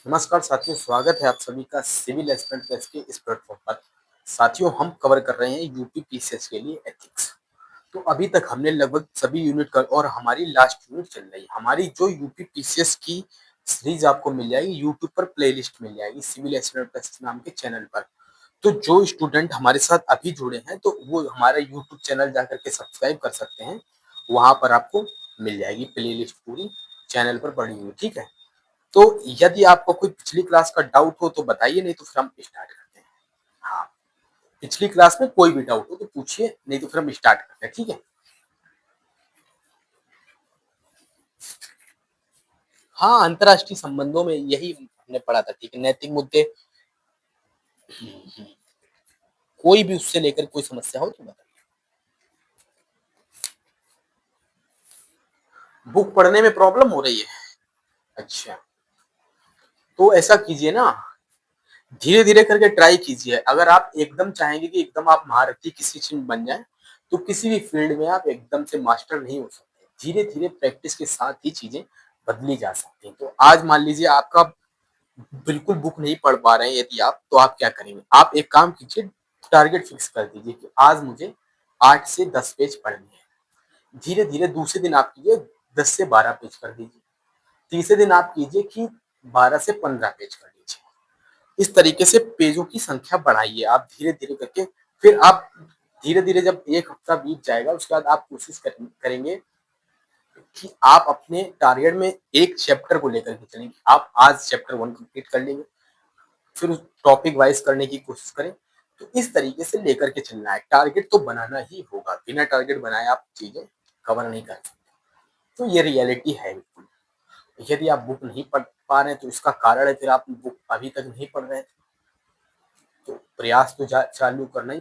नमस्कार साथियों, स्वागत है आप सभी का सिविल एस्पिरेंट टेस्ट के इस प्लेटफॉर्म पर। साथियों, हम कवर कर रहे हैं यूपी पीसीएस के लिए एथिक्स। तो अभी तक हमने लगभग सभी यूनिट कर और हमारी लास्ट यूनिट चल रही है। हमारी जो यूपी पीसीएस की सीरीज आपको मिल जाएगी, यूट्यूब पर प्लेलिस्ट मिल जाएगी सिविल एस्पिरेंट टेस्ट नाम के चैनल पर। तो जो स्टूडेंट हमारे साथ अभी जुड़े हैं तो वो हमारा यूट्यूब चैनल जाकर के सब्सक्राइब कर सकते हैं। वहां पर आपको मिल जाएगी प्लेलिस्ट पूरी चैनल पर पड़ी हुई, ठीक है। तो यदि आपको कोई पिछली क्लास का डाउट हो तो बताइए, नहीं तो फिर हम स्टार्ट करते हैं। हाँ, पिछली क्लास में कोई भी डाउट हो तो पूछिए, नहीं तो फिर हम स्टार्ट करते हैं, ठीक है। हाँ, अंतरराष्ट्रीय संबंधों में यही हमने पढ़ा था, ठीक है। नैतिक मुद्दे, कोई भी उससे लेकर कोई समस्या हो तो बताइए। बुक पढ़ने में प्रॉब्लम हो रही है? अच्छा, तो ऐसा कीजिए ना, धीरे धीरे करके ट्राई कीजिए। अगर आप एकदम चाहेंगे कि एकदम आप महारथी किसी चीज में बन जाए, तो किसी भी फील्ड में आप एकदम से मास्टर नहीं हो सकते। धीरे धीरे प्रैक्टिस के साथ ही चीजें बदली जा सकती हैं। तो आज मान लीजिए आपका बिल्कुल बुक नहीं पढ़ पा रहे हैं, यदि आप, तो आप क्या करेंगे? आप एक काम कीजिए, टारगेट फिक्स कर दीजिए कि आज मुझे 8 से 10 पेज पढ़ने हैं। धीरे धीरे दूसरे दिन आप कीजिए 10 से 12 पेज कर दीजिए। तीसरे दिन आप कीजिए कि 12 से 15 पेज कर लीजिए। इस तरीके से पेजों की संख्या बढ़ाइए आप धीरे धीरे करके। फिर आप धीरे धीरे जब एक हफ्ता बीत जाएगा, उसके बाद आप कोशिश करेंगे कि आप अपने टारगेट में एक चैप्टर को लेकर के चलेंगे। आप आज चैप्टर 1 कंप्लीट कर लेंगे, फिर उस टॉपिक वाइज करने की कोशिश करें। तो इस तरीके से लेकर के चलना है। टारगेट तो बनाना ही होगा, बिना टारगेट बनाए आप चीजें कवर नहीं कर सकते। तो ये रियलिटी है बिल्कुल। यदि आप बुक नहीं पढ़ पा रहे हैं तो इसका कारण है फिर आप बुक अभी तक नहीं पढ़ रहे हैं। तो प्रयास तो चालू करना ही,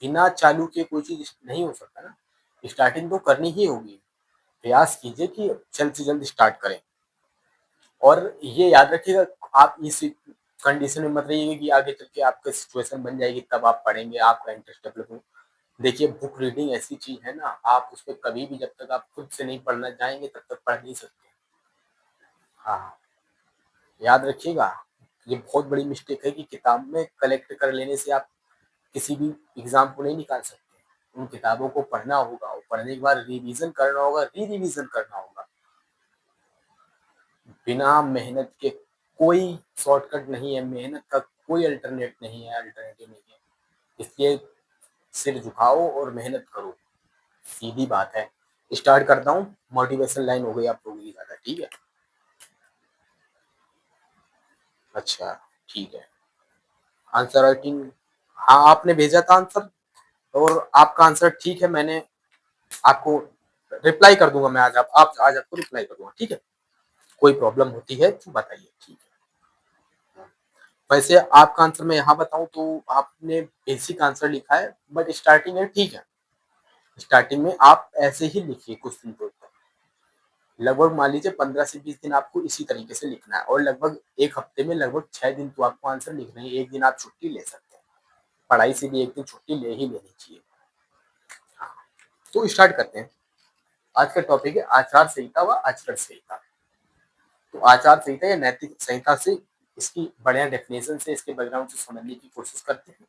बिना चालू किए कोई चीज नहीं हो सकता ना। स्टार्टिंग तो करनी ही होगी। प्रयास कीजिए कि जल्द से जल्द स्टार्ट करें। और ये याद रखिएगा, आप इस कंडीशन में मत रहिएगा कि आगे चल के आपका सिचुएशन बन जाएगी तब आप पढ़ेंगे, आपका इंटरेस्ट डेवलप हो। देखिए, बुक रीडिंग ऐसी चीज है ना, आप उसमें कभी भी, जब तक आप खुद से नहीं पढ़ना चाहेंगे तब तक पढ़ नहीं सकते। हाँ, याद रखिएगा। ये बहुत बड़ी मिस्टेक है कि किताब में कलेक्ट कर लेने से आप किसी भी एग्जाम को नहीं निकाल सकते। उन किताबों को पढ़ना होगा और पढ़ने के बाद रिवीजन करना होगा, री रिवीजन करना होगा। बिना मेहनत के कोई शॉर्टकट नहीं है, मेहनत का कोई अल्टरनेटिव नहीं है। इसलिए सिर झुकाओ और मेहनत करो, सीधी बात है। स्टार्ट करता हूँ। मोटिवेशन लाइन हो गई आप लोगों की ज्यादा, ठीक है। अच्छा, ठीक है। आंसर राइटिंग, हाँ आपने भेजा था आंसर, और आपका आंसर ठीक है। मैंने आपको रिप्लाई कर दूंगा। मैं आज आपको रिप्लाई कर दूंगा, ठीक है। कोई प्रॉब्लम होती है तो बताइए, ठीक है। वैसे आपका आंसर मैं यहाँ बताऊं तो आपने बेसिक आंसर लिखा है, बट स्टार्टिंग है, ठीक है। स्टार्टिंग में आप ऐसे ही लिखिए कुछ दिन तक। लगभग मान लीजिए 15 से 20 दिन आपको इसी तरीके से लिखना है, और लगभग एक हफ्ते में लगभग 6 दिन तो आपको आंसर लिखना है। एक दिन आप छुट्टी ले सकते हैं, पढ़ाई से भी एक दिन छुट्टी ले ही लेनी चाहिए। हाँ, तो स्टार्ट करते हैं। आज का टॉपिक है आचार संहिता व आचरण संहिता। तो आचार संहिता या नैतिक संहिता से, इसकी बढ़िया डेफिनेशन से, इसके बैकग्राउंड से समझने की कोशिश करते हैं।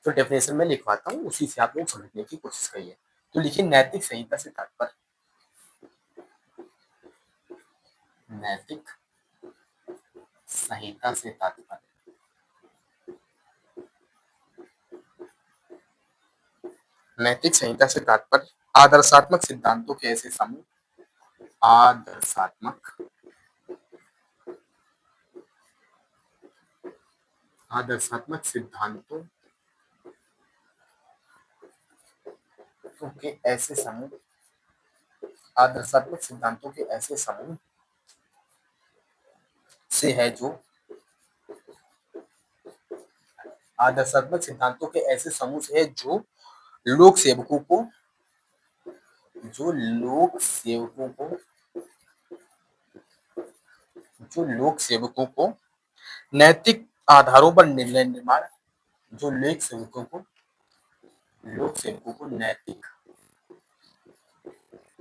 तो डेफिनेशन में लिखवाता हूँ, उसी से आप लोग समझने की कोशिश करिए। तो लिखिए, नैतिक संहिता से तात्पर्य, नैतिक संहिता से तात्पर्य, नैतिक संहिता से तात्पर्य आदर्शात्मक सिद्धांतों के ऐसे समूह, आदर्शात्मक, आदर्शात्मक सिद्धांतों के ऐसे समूह, आदर्शात्मक सिद्धांतों के ऐसे समूह से है जो, आदर्शात्मक सिद्धांतों के ऐसे समूह से है जो लोक सेवकों को, जो लोक सेवकों को, जो लोक सेवकों को नैतिक आधारों पर निर्णय निर्माण, जो लोक सेवकों को नैतिक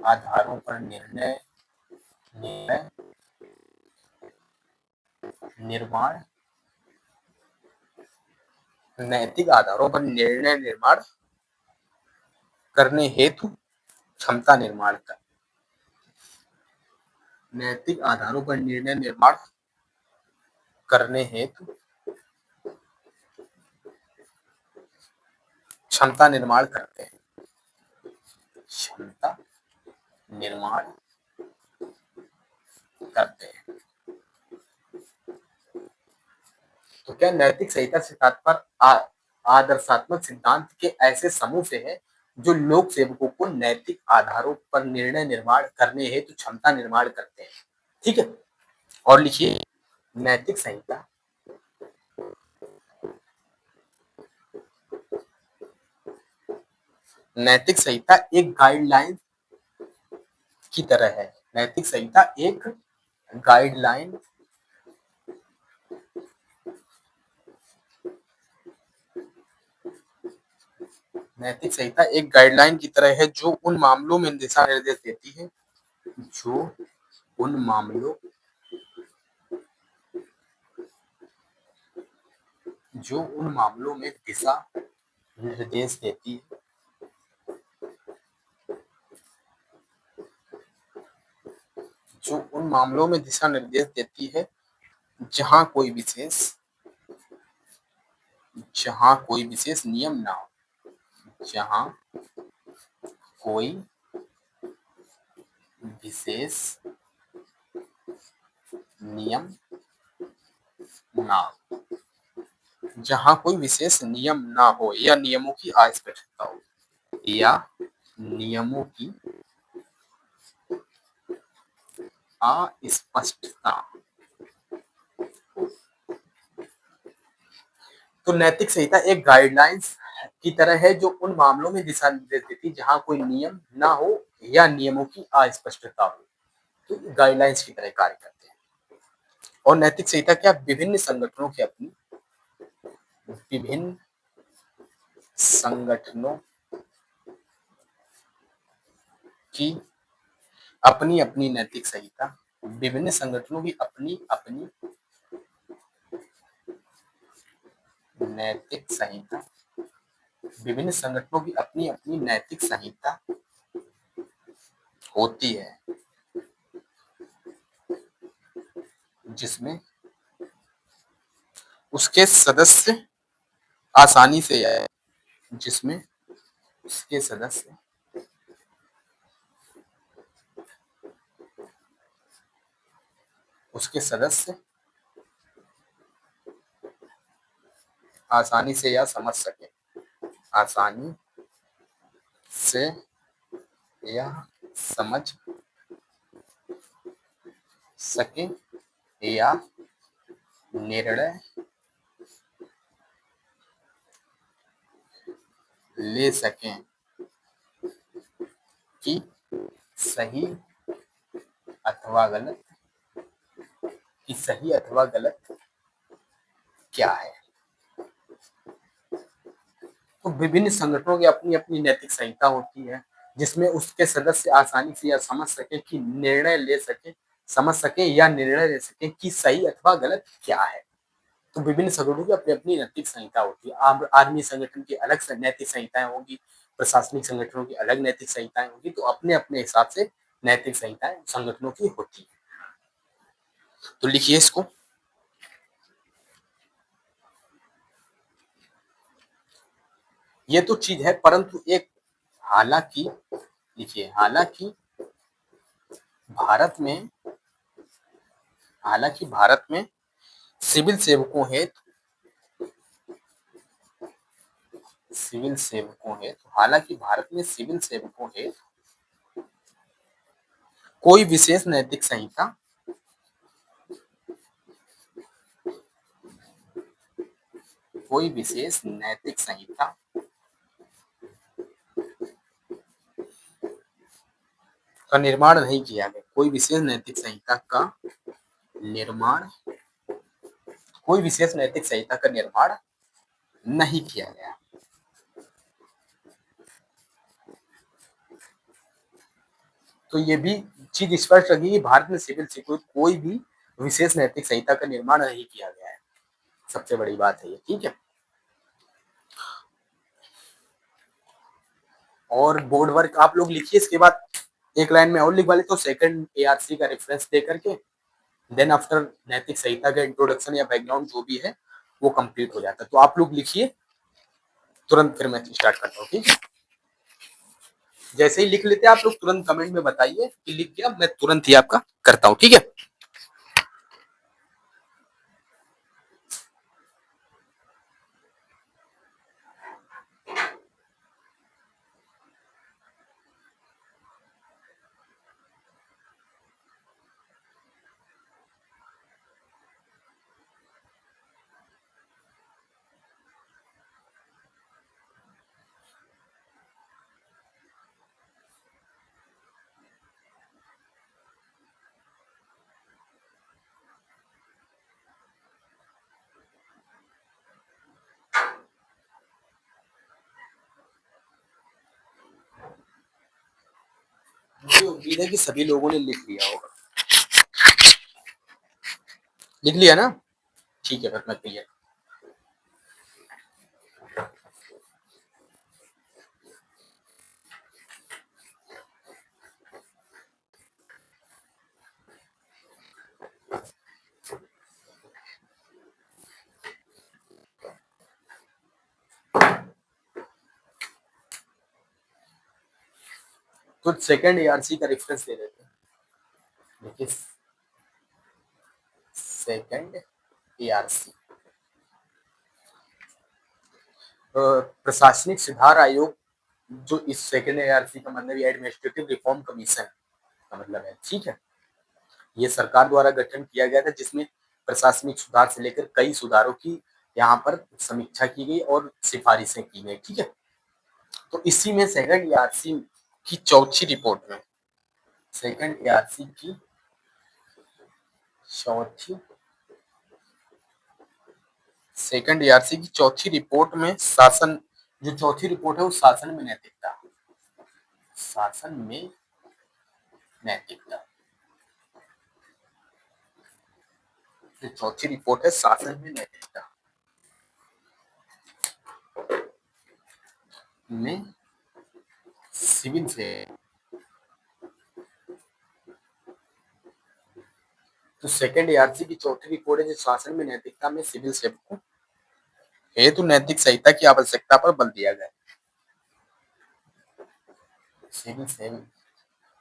आधारों पर निर्णय निर्णय निर्माण, नैतिक आधारों पर निर्णय निर्माण करने हेतु क्षमता निर्माण कर, नैतिक आधारों पर निर्णय निर्माण करने हेतु क्षमता निर्माण करते हैं, क्षमता निर्माण करते हैं। तो क्या नैतिक संहिता से तात्पर्य आदर्शात्मक सिद्धांत के ऐसे समूह से है जो लोक सेवकों को नैतिक आधारों पर निर्णय निर्माण करने हेतु क्षमता निर्माण करते हैं। ठीक है, और लिखिए नैतिक संहिता नैतिक संहिता एक गाइडलाइन की तरह है। नैतिक संहिता एक गाइडलाइन नैतिक संहिता एक गाइडलाइन की तरह है जो उन मामलों में दिशा निर्देश देती है जो उन मामलों में दिशा निर्देश देती है जो उन मामलों में दिशा निर्देश देती है जहां कोई विशेष नियम ना हो, जहां कोई विशेष नियम ना हो, जहां कोई विशेष नियम ना हो या नियमों की अस्पष्टता हो, या नियमों की अस्पष्टता। तो नैतिक संहिता एक गाइडलाइंस की तरह है जो उन मामलों में दिशा निर्देश देती है जहां कोई नियम ना हो या नियमों की अस्पष्टता हो, तो गाइडलाइंस की तरह कार्य करते हैं। और नैतिक संहिता क्या विभिन्न संगठनों की अपनी अपनी नैतिक संहिता, विभिन्न संगठनों की अपनी अपनी नैतिक संहिता, विभिन्न संगठनों की अपनी अपनी नैतिक संहिता होती है जिसमें उसके सदस्य आसानी से जिसमें उसके सदस्य आसानी से या समझ सके, आसानी से या समझ सके या निर्णय ले सकें कि सही अथवा गलत क्या है। तो विभिन्न संगठनों की अपनी अपनी नैतिक संहिता होती है जिसमें उसके सदस्य आसानी से या समझ सके कि निर्णय ले सके समझ सके या निर्णय ले सके कि सही अथवा गलत क्या है। तो विभिन्न संगठनों की अपनी अपनी नैतिक संहिता होती है। आर्मी संगठन की अलग नैतिक संहिताएं होगी, प्रशासनिक संगठनों की अलग नैतिक संहिताएं होगी। तो अपने अपने हिसाब से नैतिक संहिताएं संगठनों की होती है। तो लिखिए इसको, ये तो चीज है परंतु एक हालांकि लिखिए हालांकि भारत में सिविल सेवकों हेतु हालांकि भारत में सिविल सेवकों हेतु कोई विशेष नैतिक संहिता का निर्माण नहीं किया गया। कोई विशेष नैतिक संहिता का निर्माण नहीं किया गया। तो ये भी चीज स्पष्ट लगी कि भारत में सिविल से कोई भी विशेष नैतिक संहिता का निर्माण नहीं किया गया है। सबसे बड़ी बात है ये, ठीक है। और बोर्ड वर्क आप लोग लिखिए, इसके बाद एक लाइन में और लिखवा लेते हो सेकंड एआरसी का रेफरेंस दे करके, देन आफ्टर नैतिक संहिता का इंट्रोडक्शन या बैकग्राउंड जो भी है वो कंप्लीट हो जाता है। तो आप लोग लिखिए तुरंत, फिर मैं स्टार्ट करता हूँ, ठीक है। जैसे ही लिख लेते हैं आप लोग तुरंत कमेंट में बताइए कि लिख गया, मैं तुरंत ही आपका करता हूँ, ठीक है। मुझे उम्मीद है कि सभी लोगों ने लिख लिया होगा। लिख लिया ना, ठीक है, फिर मैं क्लियर। तो सेकंड एआरसी का रेफरेंस दे देते हैं। देखिए सेकंड एआरसी प्रशासनिक सुधार आयोग, जो इस सेकंड एआरसी का मतलब एडमिनिस्ट्रेटिव रिफॉर्म कमीशन का मतलब है, ठीक है। ये सरकार द्वारा गठन किया गया था, जिसमें प्रशासनिक सुधार से लेकर कई सुधारों की यहाँ पर समीक्षा की गई और सिफारिशें की गई, ठीक है। तो इसी में सेकंड एआरसी की चौथी रिपोर्ट में, सेकंड एआरसी की चौथी सेकंड एआरसी की चौथी रिपोर्ट में शासन, जो चौथी रिपोर्ट है वो शासन में नैतिकता, शासन में नैतिकता, जो चौथी रिपोर्ट है शासन में नैतिकता में सिविल से, तो सेकंड एआरसी की चौथी रिपोर्ट है जो शासन में नैतिकता में सिविल सेवकों हेतु नैतिक संहिता की आवश्यकता पर बल दिया गया। सिविल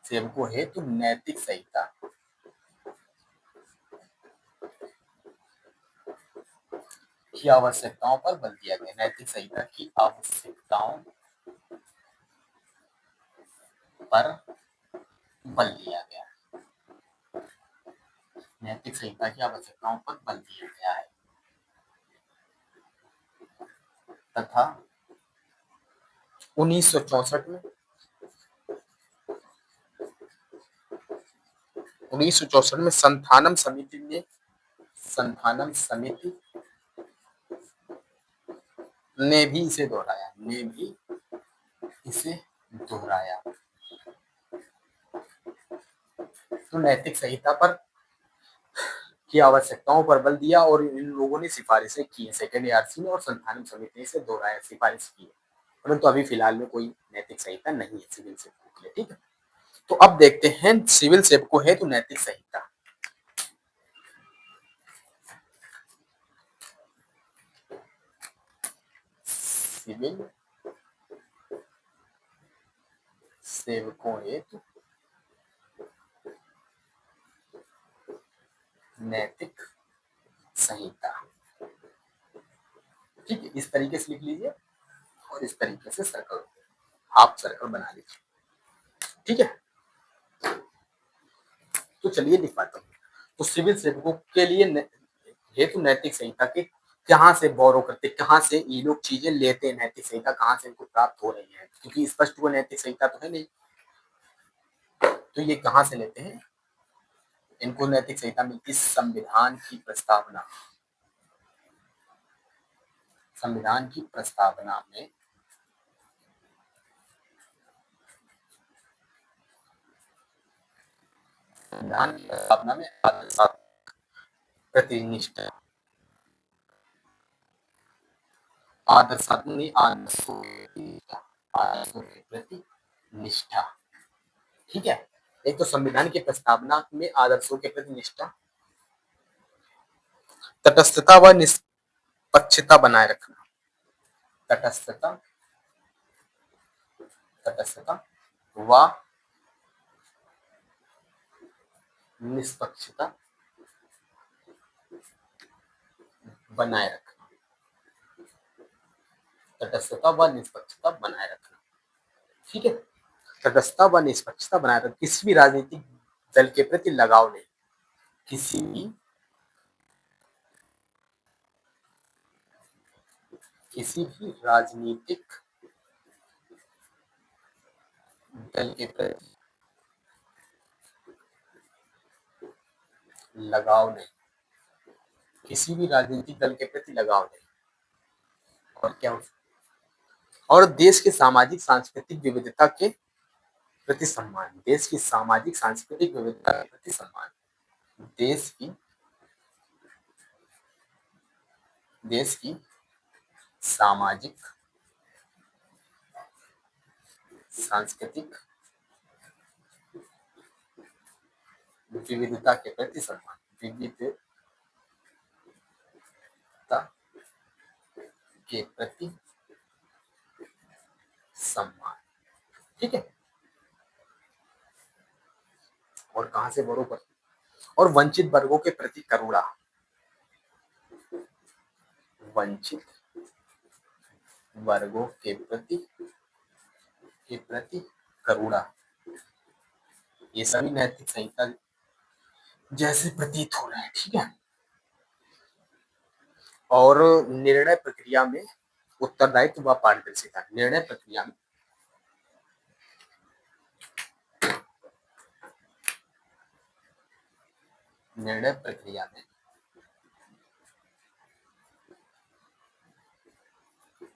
सेवकों हेतु नैतिक संहिता की आवश्यकताओं पर बल दिया गया। नैतिक संहिता की आवश्यकताओं पर बल दिया गया। नैतिक संहिता की आवश्यकताओं पर बल दिया गया है तथा 1964 में 1964 में संथानम समिति ने भी इसे दोहराया, ने भी इसे दोहराया। तो नैतिक संहिता पर की आवश्यकताओं पर बल दिया और इन लोगों ने सिफारिशें की है, सेकंड एआरसी में, और संथानम समिति ने इसे दोहराया, सिफारिश की है। परंतु अभी फिलहाल में कोई नैतिक संहिता नहीं है सिविल सेवकों के लिए, ठीक है। तो अब देखते हैं सिविल सेवकों है तो नैतिक संहिता। सिविल सेवकों हेतु नैतिक संहिता, ठीक है। इस तरीके से लिख लीजिए और इस तरीके से सर्कल, हाफ सर्कल बना लीजिए, ठीक है। तो चलिए दिखाता हूँ। तो सिविल सेवकों के लिए हेतु नैतिक संहिता के कहाँ से बोरो करते, कहाँ से ये लोग चीजें लेते हैं, नैतिक संहिता कहाँ से इनको प्राप्त हो रही है, क्योंकि स्पष्ट वो नैतिक संहिता तो है नहीं। तो ये कहाँ से लेते हैं, इनको नैतिक संहिता मिलती संविधान की प्रस्तावना, संविधान की प्रस्तावना में संविधान की प्रस्तावना में आदर्श प्रति निष्ठा, आदर्शात्मक नहीं, आदर्शों के प्रति निष्ठा, आदर्शों के प्रति निष्ठा। ठीक है, एक तो संविधान की प्रस्तावना में आदर्शों के प्रति निष्ठा, तटस्थता व निष्पक्षता बनाए रखना, तटस्थता, तटस्थता व निष्पक्षता बनाए रखना, तटस्थता व निष्पक्षता बनाए रखना। ठीक है, तटस्थता व निष्पक्षता बनाए रखना, किसी भी राजनीतिक दल के प्रति लगाव नहीं, किसी भी राजनीतिक दल के प्रति लगाव नहीं, किसी भी राजनीतिक दल के प्रति लगाव नहीं। और क्या, और देश के सामाजिक सांस्कृतिक विविधता के प्रति सम्मान, देश की सामाजिक सांस्कृतिक विविधता के प्रति सम्मान, देश की सामाजिक सांस्कृतिक विविधता के प्रति सम्मान, विविधता के प्रति सम्मान। ठीक है, और कहां से बड़ों पर, और वंचित वर्गों के प्रति करुणा, वंचित वर्गों के प्रति करुणा, ये सभी नैतिक संहिता जैसे प्रतीत हो रहे हैं। ठीक है, और निर्णय प्रक्रिया में उत्तरदायित्व व पारदर्शिता, निर्णय प्रक्रिया में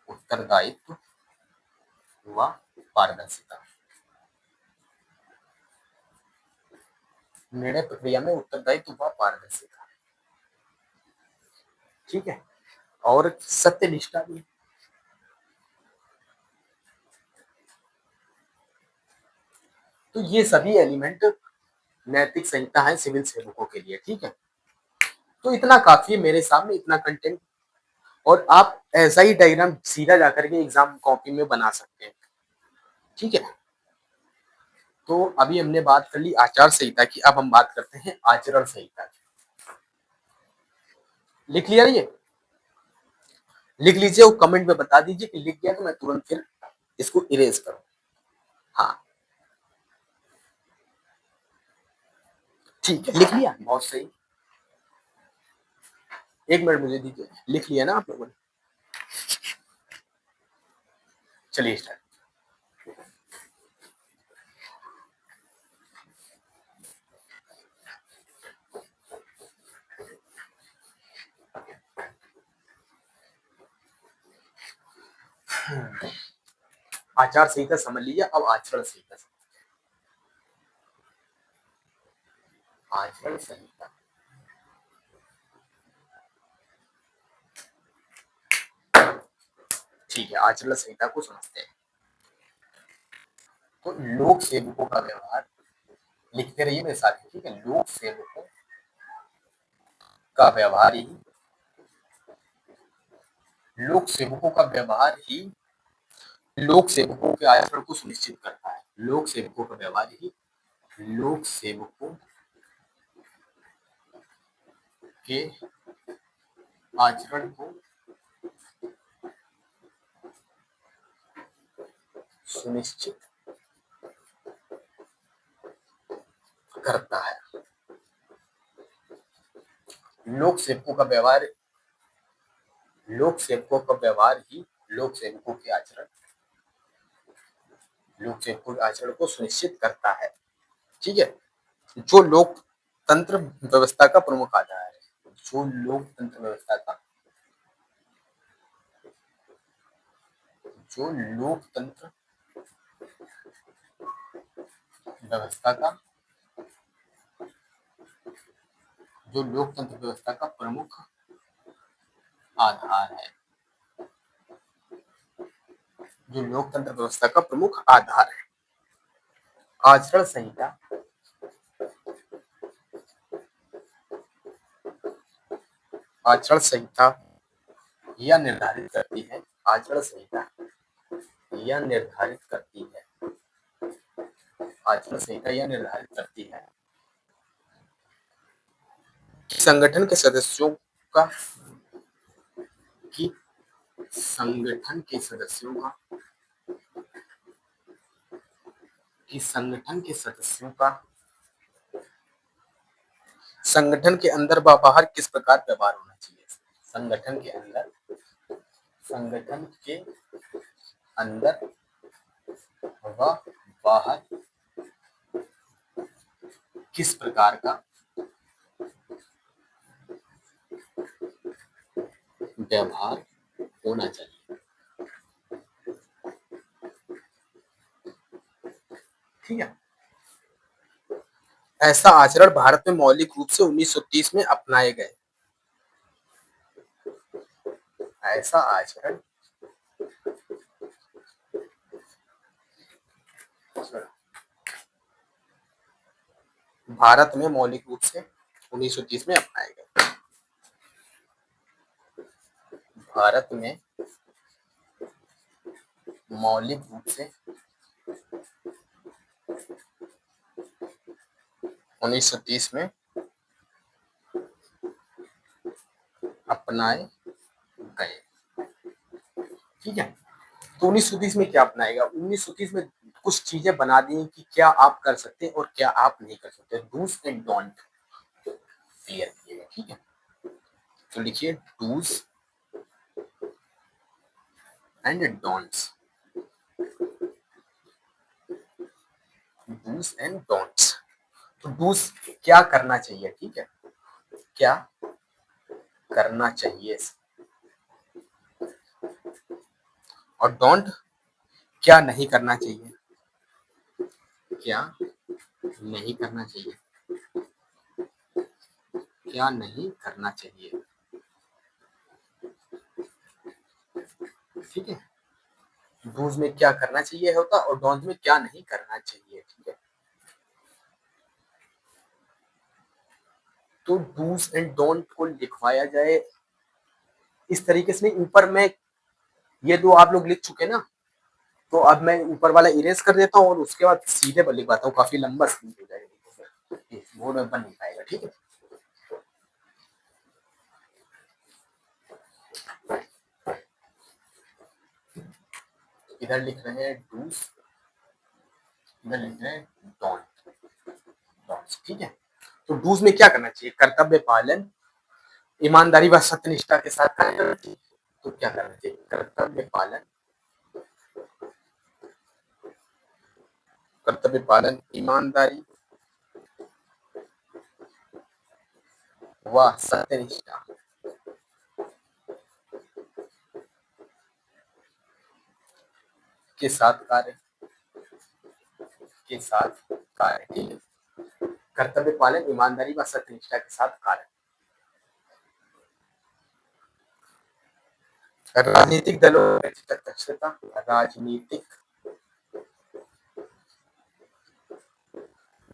उत्तरदायित्व व पारदर्शिता, निर्णय प्रक्रिया में उत्तरदायित्व व पारदर्शिता। ठीक है, और सत्यनिष्ठा भी। तो ये सभी एलिमेंट नैतिक संहिता है सिविल सेवकों के लिए। ठीक है, तो इतना काफी है मेरे सामने, इतना कंटेंट, और आप ऐसा ही डायग्राम सीधा जाकर के एग्जाम कॉपी में बना सकते हैं। ठीक है, तो अभी हमने बात कर ली आचार संहिता की, अब हम बात करते हैं आचरण संहिता की। लिख लिया ये, लिख लीजिए और कमेंट में बता दीजिए कि लिख गया, तो मैं तुरंत फिर इसको इरेज करूं। हाँ ठीक है, लिख लिया, बहुत सही। एक मिनट मुझे दीजिए, लिख लिया ना आप लोगों ने? चलिए स्टार्ट। आचार संहिता समझ लीजिए, अब आचरण संहिता। आचरण संहिता, ठीक है, आचरण संहिता को समझते हैं। तो लोक सेवकों का व्यवहार, लिखते रहिए मेरे साथ। ठीक है, लोक सेवकों का व्यवहार ही, लोक सेवकों का व्यवहार ही लोक सेवकों के आचरण को सुनिश्चित करता है। लोक सेवकों का व्यवहार ही लोक सेवकों के आचरण को सुनिश्चित करता है। लोक सेवकों का व्यवहार, लोक सेवकों का व्यवहार ही लोक सेवकों के आचरण, लोक सेवकों के आचरण को सुनिश्चित करता है। ठीक है, जो लोकतंत्र व्यवस्था का प्रमुख आधार है, जो लोकतंत्र व्यवस्था का, जो लोकतंत्र व्यवस्था का जो लोकतंत्र व्यवस्था का प्रमुख आधार है, जो लोकतंत्र व्यवस्था का प्रमुख आधार है। आचरण संहिता आचरण संहिता यह निर्धारित करती है, आचरण संहिता यह निर्धारित करती है, आचरण संहिता यह निर्धारित करती है कि संगठन के सदस्यों का कि संगठन के सदस्यों का कि संगठन के सदस्यों का संगठन के अंदर व बाहर किस प्रकार व्यवहार होना चाहिए। संगठन के अंदर व बाहर किस प्रकार का व्यवहार होना चाहिए। ठीक है। ऐसा आचरण भारत में मौलिक रूप से 1930 में अपनाए गए। ऐसा आचरण भारत में मौलिक रूप से 1930 में अपनाए गए। भारत में मौलिक रूप से 1930 में अपनाए गए। ठीक है। तो 1930 में क्या अपनाएगा, 1930 में कुछ चीजें बना दी कि क्या आप कर सकते हैं और क्या आप नहीं कर सकते, डूज एंड डोंट क्लियर किए गए। ठीक है। तो लिखिए dos and don'ts, dos and don'ts. तो डूज क्या करना चाहिए, ठीक है, क्या करना चाहिए, और डोंट क्या नहीं करना चाहिए, क्या नहीं करना चाहिए, क्या नहीं करना चाहिए। ठीक है। डूज में क्या करना चाहिए होता और डोंट में क्या नहीं करना चाहिए। ठीक है। तो डूज एंड डोंट को लिखवाया जाए इस तरीके से नहीं, ऊपर में ये दो आप लोग लिख चुके ना, तो अब मैं ऊपर वाला इरेज कर देता हूँ और उसके बाद सीधे पर लिखवाता हूँ, काफी लंबा स्क्रीन हो जाएगा, बोर्ड में बन नहीं पाएगा। ठीक है। इधर लिख रहे हैं डूज, इधर लिख रहे हैं डोंट, डोंट्स। ठीक है। तो डूज में क्या करना चाहिए, कर्तव्य पालन, ईमानदारी व सत्यनिष्ठा के साथ कार्य करना चाहिए। तो क्या करना चाहिए, कर्तव्य पालन, ईमानदारी व सत्यनिष्ठा के साथ कार्य, ठीक है। कर्तव्य पालन, ईमानदारी व सत्यनिष्ठा के साथ कार्य। राजनीतिक दलों में तटस्थता, राजनीतिक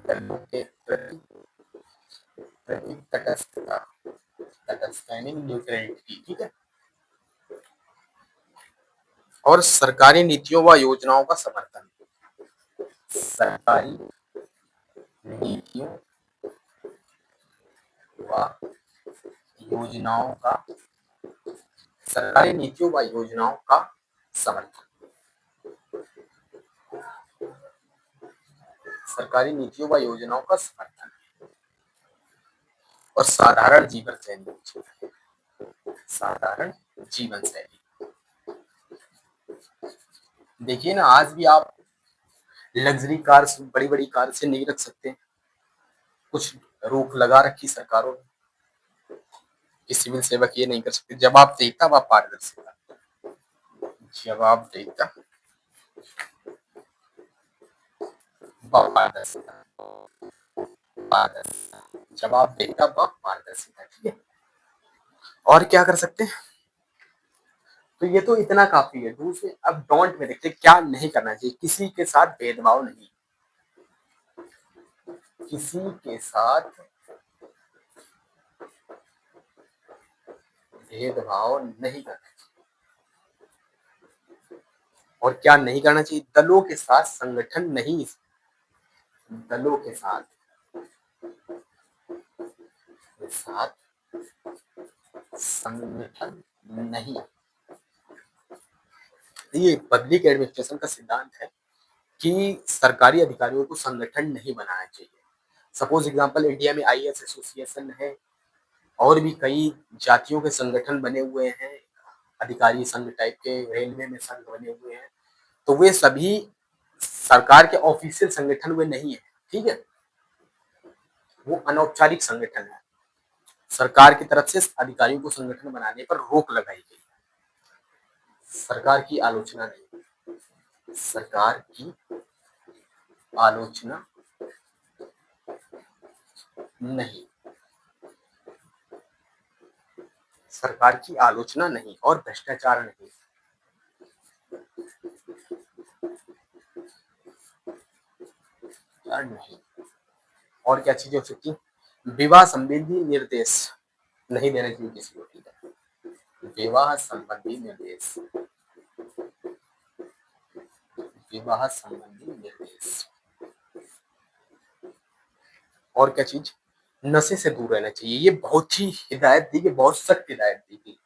दलों के प्रति तटस्थता, न्यूट्रलिटी। ठीक है। और सरकारी नीतियों व योजनाओं का समर्थन, सरकारी नीतियों व योजनाओं का, सरकारी नीतियों व योजनाओं का समर्थन, सरकारी नीतियों व योजनाओं का समर्थन। और साधारण जीवन शैली, साधारण जीवन शैली। देखिए ना, आज भी आप लग्जरी कार, बड़ी बड़ी कार से नहीं रख सकते, कुछ रोक लगा रखी सरकारों ने कि सिविल सेवक ये नहीं कर सकते। जवाबदेहिता व पारदर्शिता, जवाबदेहिता व पारदर्शिता, जवाब देगा व पारदर्शिता। ठीक है, और क्या कर सकते हैं? तो ये तो इतना काफी है। दूसरे अब डोंट में देखते क्या नहीं करना चाहिए। किसी के साथ भेदभाव नहीं, किसी के साथ भेदभाव नहीं करना चाहिए। और क्या नहीं करना चाहिए? दलों के साथ संगठन नहीं, दलों के साथ संगठन नहीं। ये पब्लिक एडमिनिस्ट्रेशन का सिद्धांत है कि सरकारी अधिकारियों को संगठन नहीं बनाना चाहिए। सपोज एग्जांपल, इंडिया में आईएएस एसोसिएशन है और भी कई जातियों के संगठन बने हुए हैं, अधिकारी संघ टाइप के, रेलवे में संघ बने हुए हैं, तो वे सभी सरकार के ऑफिशियल संगठन वे नहीं है। ठीक है, वो अनौपचारिक संगठन है। सरकार की तरफ से अधिकारियों को संगठन बनाने पर रोक लगाई गई। सरकार की आलोचना नहीं, सरकार की आलोचना नहीं, सरकार की आलोचना नहीं और भ्रष्टाचार नहीं। नहीं, और क्या चीजें हो सकती? विवाह संबंधी निर्देश नहीं देना चाहिए किसी को। ठीक है, विवाह संबंधी निर्देश, विवाह संबंधी निर्देश। और क्या चीज? नशे से दूर रहना चाहिए। ये बहुत ही हिदायत दी गई, बहुत सख्त हिदायत दी गई,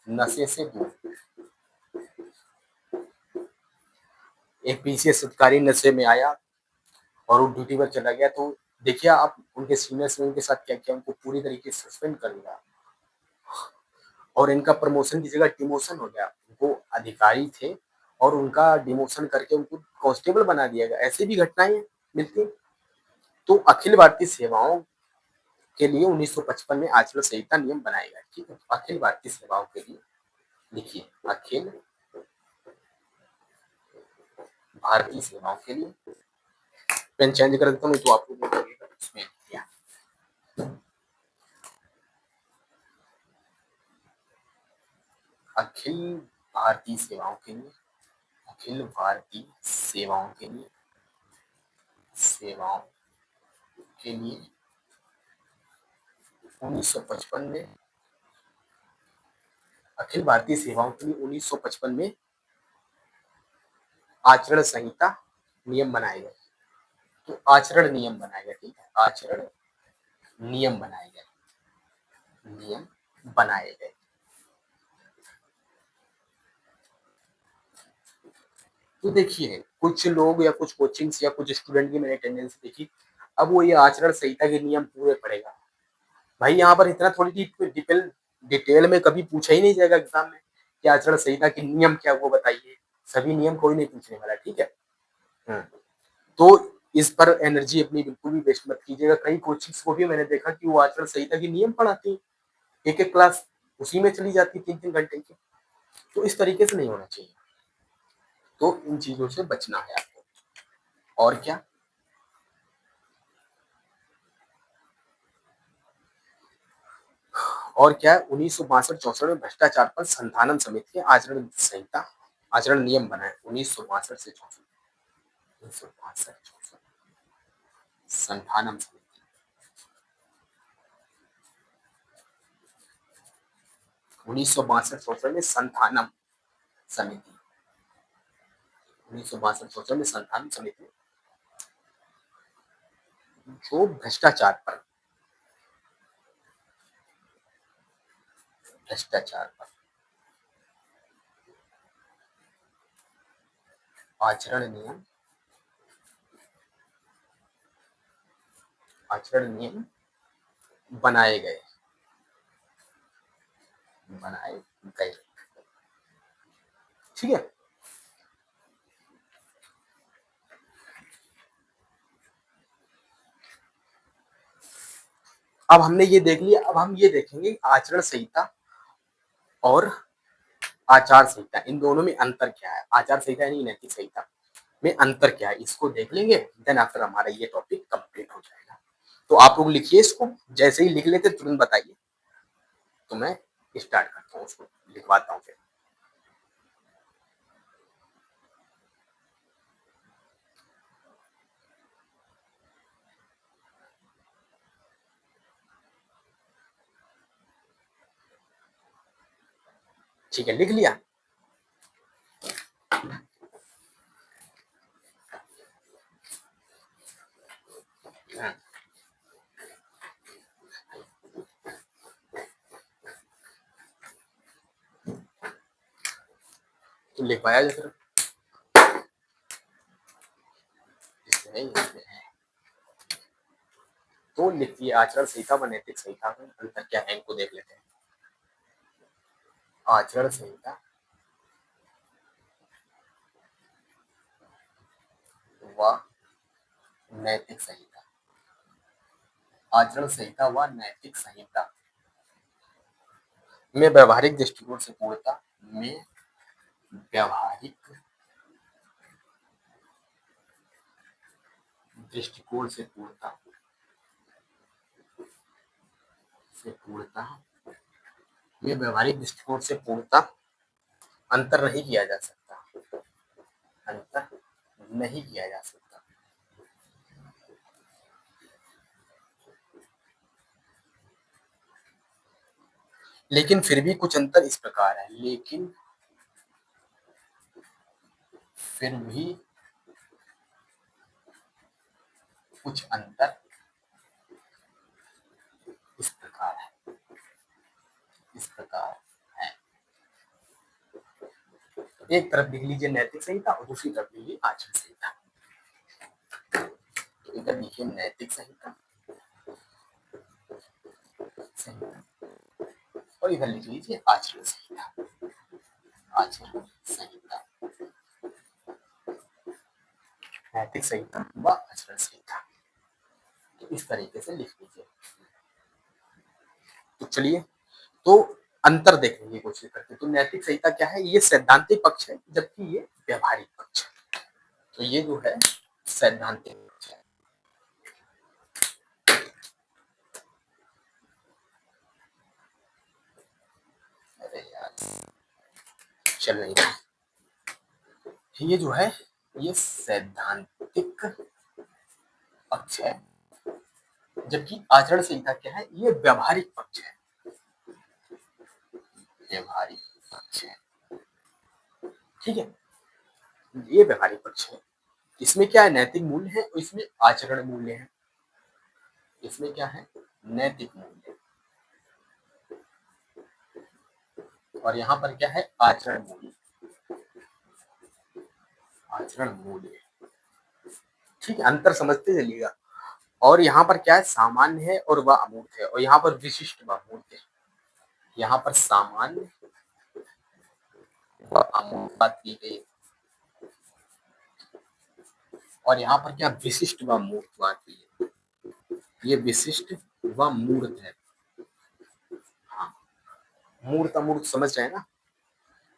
नशे से दूर। एक पीसीएस अधिकारी नशे में आया और वो ड्यूटी पर चला गया, तो देखिए आप उनके सीनियर्स ने उनके साथ क्या किया, उनको पूरी तरीके से सस्पेंड कर दिया और इनका प्रमोशन की जगह डिमोशन हो गया। वो अधिकारी थे और उनका डिमोशन करके उनको कांस्टेबल बना दिया गया। ऐसी भी घटनाएं मिलती। तो अखिल भारतीय सेवाओं के लिए 1955 में आचरण संहिता नियम बनाए गए। ठीक है, अखिल भारतीय सेवाओं के लिए लिखिए, अखिल भारतीय सेवाओं के लिए। पेन चेंज कर देता हूँ तो आपको लगेगा इसमें क्या। अखिल भारतीय सेवाओं के लिए, अखिल भारतीय सेवाओं के लिए, सेवाओं के लिए 1955 में, अखिल भारतीय सेवाओं के लिए 1955 में आचरण संहिता नियम बनाए गए। तो आचरण नियम बनाए गए। ठीक है, आचरण नियम बनाए गए, नियम बनाए गए। तो देखिए कुछ लोग या कुछ कोचिंग्स या कुछ स्टूडेंट की मैंने टेंडेंसी देखी, अब वो ये आचरण संहिता के नियम पूरे पढ़ेगा। भाई यहाँ पर इतना थोड़ी डिटेल डिटेल में कभी पूछा ही नहीं जाएगा एग्जाम में कि आचरण संहिता के नियम क्या वो बताइए। सभी नियम कोई नहीं पूछने वाला। ठीक है, तो इस पर एनर्जी अपनी बिल्कुल भी वेस्ट मत कीजिएगा। कई कोचिंग्स को भी मैंने देखा कि वो आचरण संहिता के नियम पढ़ाती है, एक एक क्लास उसी में चली जाती 3-3 घंटे की। तो इस तरीके से नहीं होना चाहिए। तो इन चीजों से बचना है आपको। और क्या? और क्या है? 1962-64 में भ्रष्टाचार पर संधालन समिति के आचरण संहिता, आचरण नियम बनाए 1962 से 64, 1962-64 संधानम समिति, 1962-64 में संधानम समिति, 1962-64 में संधानम समिति जो भ्रष्टाचार पर, भ्रष्टाचार पर आचरण नियम, आचरण नियम बनाए गए, बनाए गए। ठीक है, अब हमने ये देख लिया। अब हम ये देखेंगे आचरण संहिता और आचार संहिता, इन दोनों में अंतर क्या है। आचार संहिता यानी नैतिक संहिता में अंतर क्या है, इसको देख लेंगे। देन आफ्टर हमारा ये टॉपिक कंप्लीट हो जाएगा। तो आप लोग लिखिए इसको, जैसे ही लिख लेते तुरंत बताइए, तो मैं स्टार्ट करता हूँ, उसको लिखवाता हूँ फिर। ठीक है, लिख लिया? हाँ, तो लिखवाया जा फिर। इसमें नहीं, इसमें है। तो लिखिए, आचरण संहिता व नैतिक संहिता में अंतर क्या है, इनको देख लेते हैं। आचरण संहिता व नैतिक संहिता। आचरण संहिता व नैतिक संहिता में व्यवहारिक दृष्टिकोण से पूर्णता में व्यवहारिक दृष्टिकोण से पूर्णता में व्यवहारिक दृष्टिकोण से पूर्णता अंतर नहीं किया जा सकता, अंतर नहीं किया जा सकता। लेकिन फिर भी कुछ अंतर इस प्रकार है, लेकिन फिर भी कुछ अंतर इस प्रकार है, इस प्रकार है। एक तरफ लिख लीजिए नैतिक संहिता और दूसरी तरफ लिखिए आचरण संहिता। तो इधर लिखिए नैतिक संहिता और इधर लिख लीजिए आचरण संहिता, आचरण संहिता, नैतिक संहिता व आचरण संहिता। तो इस तरीके से लिख लीजिए। तो चलिए, तो अंतर देखने की कोशिश करते हैं। तो नैतिक संहिता क्या है, ये सैद्धांतिक पक्ष है, जबकि ये व्यवहारिक पक्ष है। तो ये जो है सैद्धांतिक पक्ष है। अरे यार, चल नहीं रहा। ये जो है ये सैद्धांतिक पक्ष है, जबकि आचरण संहिता क्या है, ये व्यवहारिक पक्ष है, व्यवहारिक पक्ष है। ठीक है, ये व्यवहारिक पक्ष है। इसमें क्या है, नैतिक मूल्य है और इसमें आचरण मूल्य है। इसमें क्या है, नैतिक मूल्य, और यहाँ पर क्या है, आचरण मूल्य, आचरण मूल्य। ठीक है, अंतर समझते चलिएगा। और यहाँ पर क्या है, सामान्य है और वह अमूर्त है, और यहाँ पर विशिष्ट व अमूर्त है। यहाँ पर सामान्य व अमूर्त बात की गई, और यहाँ पर क्या विशिष्ट व मूर्त बात की है। ये विशिष्ट व मूर्त है। हाँ, मूर्त अमूर्त समझ रहे हैं ना,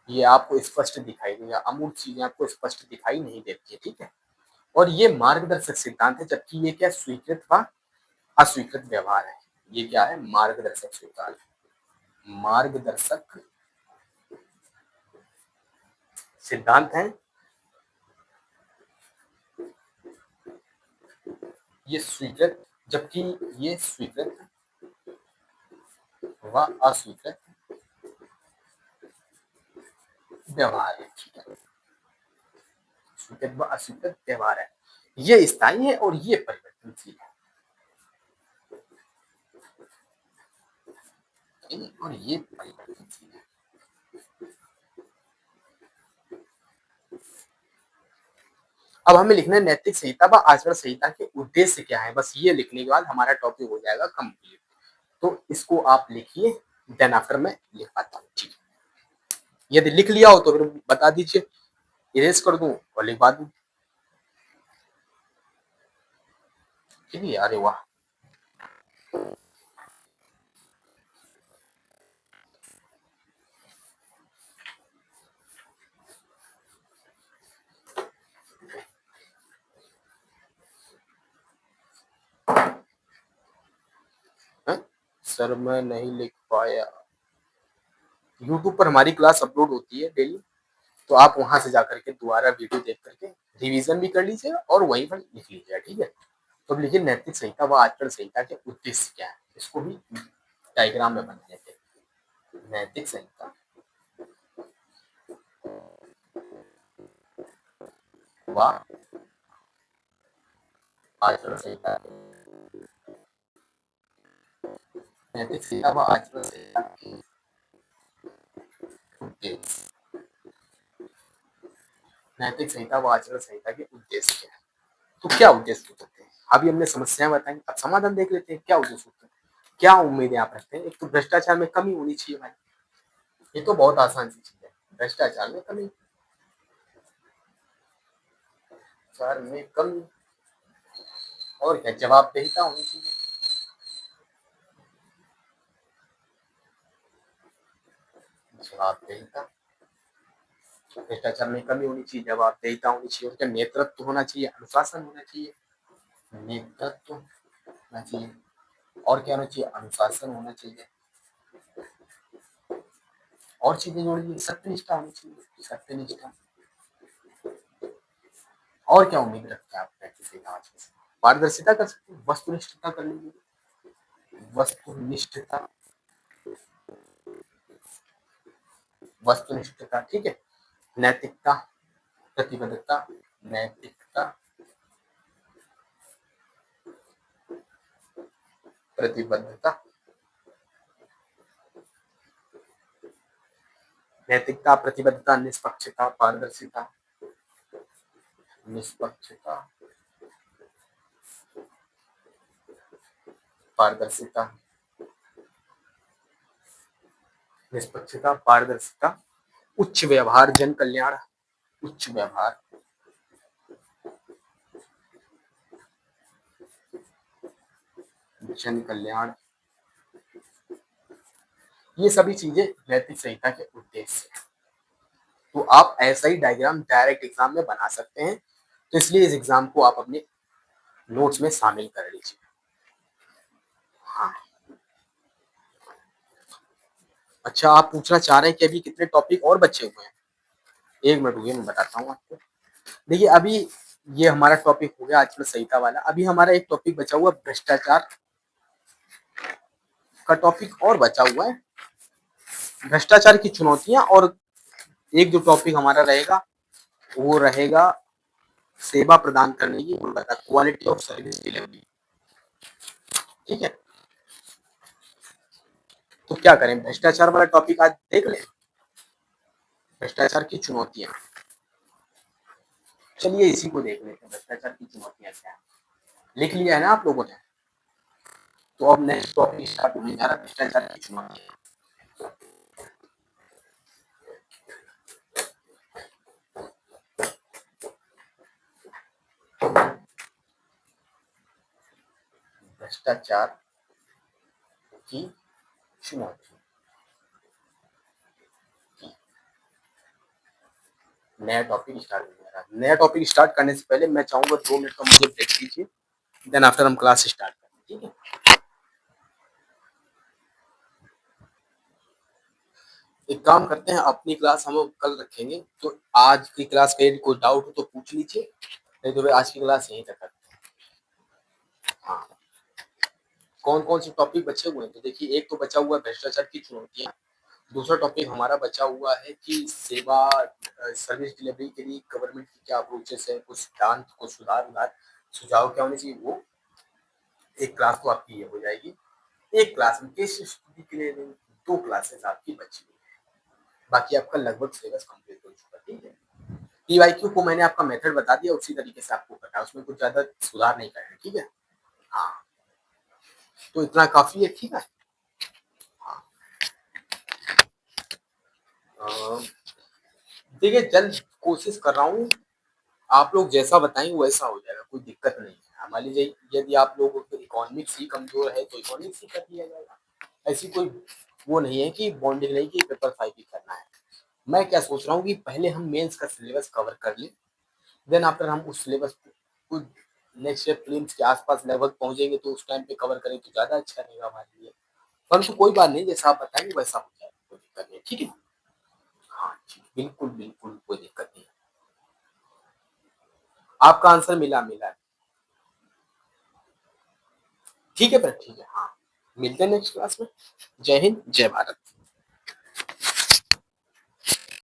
ये आपको स्पष्ट दिखाई देगा, अमूर्त चीजें आपको स्पष्ट दिखाई नहीं देती है। ठीक है, और ये मार्गदर्शक सिद्धांत है, जबकि ये क्या स्वीकृत व अस्वीकृत व्यवहार है। ये क्या है, मार्गदर्शक स्वीकार, मार्गदर्शक सिद्धांत है। ये स्वीकृत, जबकि ये स्वीकृत व अस्वीकृत व्यवहार है। ठीक है, स्वीकृत व अस्वीकृत व्यवहार है। ये स्थायी है और ये परिवर्तनशील है, और ये परिवर्तनशील है। अब हमें लिखना है नैतिक संहिता व आचरण संहिता के उद्देश्य क्या है। बस ये लिखने के बाद हमारा टॉपिक हो जाएगा कंप्लीट। तो इसको आप लिखिए, देन आफ्टर मैं लिख पाता हूँ। ठीक है, यदि लिख लिया हो तो फिर बता दीजिए, इरेज कर दूं और लिखवा दूं। ठीक है, अरे वाह, सर मैं नहीं लिख पाया। यूट्यूब पर हमारी क्लास अपलोड होती है डेली, तो आप वहां से जाकर के दोबारा वीडियो देख करके रिवीजन भी कर लीजिएगा और वहीं पर लिख लीजिएगा, ठीक है। तो अब लिखिए नैतिक संहिता व आचरण संहिता के उद्देश्य क्या है, इसको भी डायग्राम में बना लेते हैं। नैतिक संहिता व आचरण संहिता, नैतिक संहिता व आचरण संहिता के उद्देश्य, नैतिक संहिता व आचरण संहिता के उद्देश्य क्या है। तो क्या उद्देश्य हो सकते हैं, अभी हमने समस्याएं बताई, अब समाधान देख लेते हैं क्या उद्देश्य होते हैं, क्या उम्मीदें आप रखते हैं। एक तो भ्रष्टाचार में कमी होनी चाहिए भाई, ये तो बहुत आसान सी चीज है, भ्रष्टाचार में कमी, भ्रष्टाचार में कमी, और क्या जवाबदेहिता होनी चाहिए, जवाबदेहिता, भ्रष्टाचार में कमी होनी चाहिए, जवाबदेहिता होनी चाहिए, और क्या नेतृत्व होना चाहिए, अनुशासन होना चाहिए, नेतृत्व होना चाहिए, और क्या होना चाहिए, अनुशासन होना चाहिए, और चीजें जोड़िए, सत्यनिष्ठा होनी चाहिए, सत्यनिष्ठा, और क्या उम्मीद रखते हैं आप प्रैक्टिस के काज से, पारदर्शिता कर सकते हैं, वस्तुनिष्ठता कर लीजिए, वस्तुनिष्ठता, वस्तुनिष्ठता, ठीक है। नैतिकता, प्रतिबद्धता, नैतिकता, प्रतिबद्धता, नैतिकता, प्रतिबद्धता, निष्पक्षता, पारदर्शिता, निष्पक्षता, पारदर्शिता, निष्पक्षता, पारदर्शिता, उच्च व्यवहार, जन कल्याण, उच्च व्यवहार, जन कल्याण, ये सभी चीजें नैतिक संहिता के उद्देश्य है। तो आप ऐसा ही डायग्राम डायरेक्ट एग्जाम में बना सकते हैं, तो इसलिए इस एग्जाम को आप अपने नोट्स में शामिल कर लीजिए। हाँ, अच्छा आप पूछना चाह रहे हैं कि अभी कितने टॉपिक और बचे हुए हैं, एक मिनट रुकिए मैं बताता हूँ आपको। देखिए अभी ये हमारा टॉपिक हो गया आचरण संहिता वाला, अभी हमारा एक टॉपिक बचा हुआ भ्रष्टाचार का टॉपिक और बचा हुआ है, भ्रष्टाचार की चुनौतियां, और एक जो टॉपिक हमारा रहेगा वो रहेगा सेवा प्रदान करने की गुणवत्ता, क्वालिटी ऑफ सर्विस डिलीवरी, ठीक है। तो क्या करें, भ्रष्टाचार वाला टॉपिक आज देख लें, भ्रष्टाचार की चुनौतियां, चलिए इसी को देख लेते हैं, भ्रष्टाचार की चुनौतियां क्या है, लिख लिया है ना आप लोगों ने। तो अब नेक्स्ट टॉपिक स्टार्ट होने जा रहा है, भ्रष्टाचार की चुनौतियां। भ्रष्टाचार की चुनौती, नया टॉपिक स्टार्ट होने जा रहा है। नया टॉपिक स्टार्ट करने से पहले मैं चाहूंगा 2 मिनट का मुझे ब्रेक दीजिए, देन आफ्टर हम क्लास स्टार्ट करें, ठीक है। एक काम करते हैं, अपनी क्लास हम कल रखेंगे, तो आज की क्लास पे कोई डाउट हो तो पूछ लीजिए, नहीं तो आज की क्लास यहीं तक करते हैं। हाँ, कौन कौन से टॉपिक बचे हुए हैं, तो देखिए एक तो बचा हुआ है भ्रष्टाचार की चुनौतियां, दूसरा टॉपिक हमारा बचा हुआ है कि सेवा सर्विस डिलीवरी के लिए गवर्नमेंट की क्या अप्रोचेस है, कुछ सिद्धांत, कुछ सुधार सुझाव क्या होने चाहिए, वो एक क्लास तो आपकी ये हो जाएगी। एक क्लास में केस स्टडी के लिए 2 क्लासेस आपकी बची हुई है, बाकी आपका लगभग सिलेबस कंप्लीट हो चुका है, ठीक है। पीवाईक्यू को मैंने आपका मेथड बता दिया, उसी तरीके से आपको करना है, उसमें कुछ ज्यादा सुधार नहीं करना है, ठीक है। हाँ, तो इतना काफी है, ठीक है। हाँ, देखिए जल्द कोशिश कर रहा हूँ, आप लोग जैसा बताएंगे वैसा हो जाएगा, कोई दिक्कत नहीं है। मान लीजिए यदि आप लोगों को इकोनॉमिक्स ही कमजोर है तो इकोनॉमिक्स ही कर दिया जाएगा, ऐसी कोई वो नहीं है कि बॉन्डिंग नहीं कि पेपर 5 ही करना है। मैं क्या सोच रहा हूँ कि पहले हम मेंस का सिलेबस कवर कर लें, देन आफ्टर हम उस सिलेबस को नेक्स्ट ईयर प्रीलिम्स के आसपास लगभग पहुंचेंगे, तो उस टाइम पे कवर करें तो ज्यादा अच्छा रहेगा हमारे लिए। परंतु कोई बात नहीं, जैसा आप बताएँगे वैसा हो जाएगा, कोई दिक्कत नहीं है, ठीक है? हाँ, ठीक, बिल्कुल, बिल्कुल, कोई दिक्कत नहीं है। आपका आंसर मिला, मिला है। ठीक है फिर, ठीक है, हाँ। मिलते हैं नेक्स्ट क्लास में। जय हिंद, जय भारत।